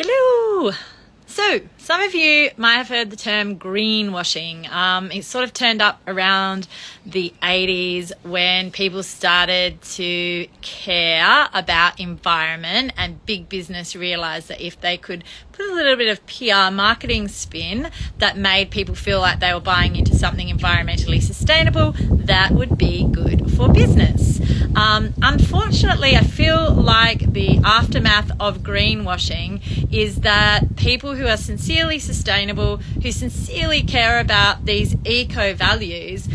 Hello! So, some of you might have heard the term greenwashing. It sort of turned up around the 80s when people started to care about environment, and big business realised that if they could put a little bit of PR marketing spin that made people feel like they were buying into something environmentally sustainable, that would be good for business. Unfortunately, I feel like the aftermath of greenwashing is that people who are sincerely sustainable, who sincerely care about these eco values,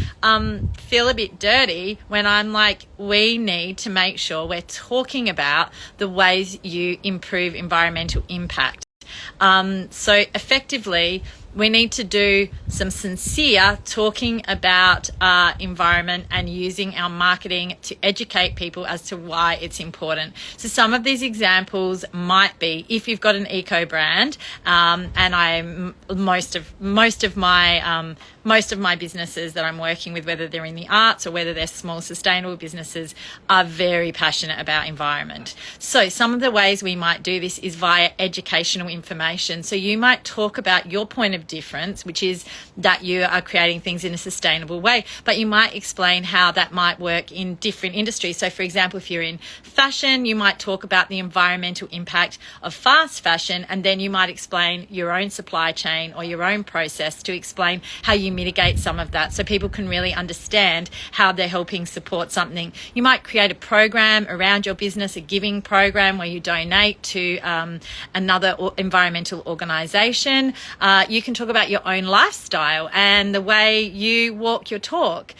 feel a bit dirty when I'm like, we need to make sure we're talking about the ways you improve environmental impact. So effectively, we need to do some sincere talking about environment and using our marketing to educate people as to why it's important. So some of these examples might be, if you've got an eco brand, and most of my businesses that I'm working with, whether they're in the arts or whether they're small sustainable businesses, are very passionate about environment. So some of the ways we might do this is via educational information. So you might talk about your point of difference, which is that you are creating things in a sustainable way, but you might explain how that might work in different industries. So for example, if you're in fashion, you might talk about the environmental impact of fast fashion, and then you might explain your own supply chain or your own process to explain how you mitigate some of that, so people can really understand how they're helping support something. You might create a program around your business, a giving program where you donate to another environmental organisation. You can talk about your own lifestyle and the way you walk your talk.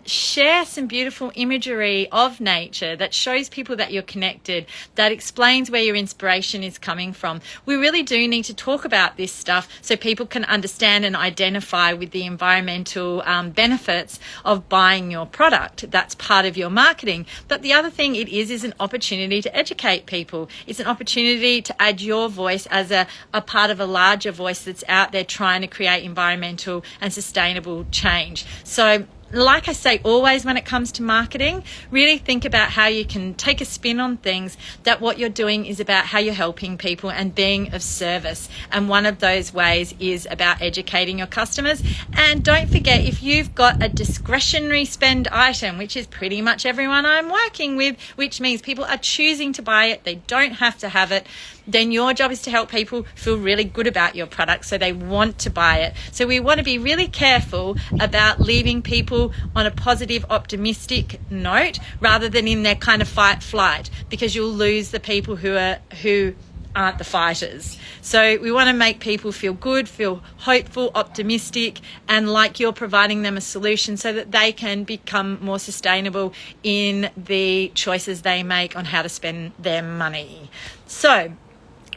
Share some beautiful imagery of nature that shows people that you're connected, that explains where your inspiration is coming from. We really do need to talk about this stuff so people can understand and identify with the environmental benefits of buying your product. That's part of your marketing. But the other thing it is an opportunity to educate people. It's an opportunity to add your voice as a part of a larger voice that's out there trying to create environmental and sustainable change. So like I say, always when it comes to marketing, really think about how you can take a spin on things, that what you're doing is about how you're helping people and being of service. And one of those ways is about educating your customers. And don't forget, if you've got a discretionary spend item, which is pretty much everyone I'm working with, which means people are choosing to buy it, they don't have to have it, then your job is to help people feel really good about your product so they want to buy it. So we want to be really careful about leaving people on a positive, optimistic note rather than in their kind of fight flight, because you'll lose the people who aren't the fighters. So we want to make people feel good, feel hopeful, optimistic, and like you're providing them a solution so that they can become more sustainable in the choices they make on how to spend their money. So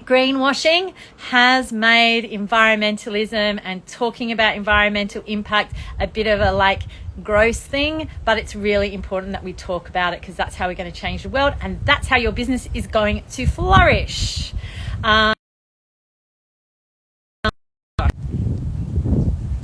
greenwashing has made environmentalism and talking about environmental impact a bit of a gross thing, but it's really important that we talk about it, because that's how we're going to change the world, and that's how your business is going to flourish.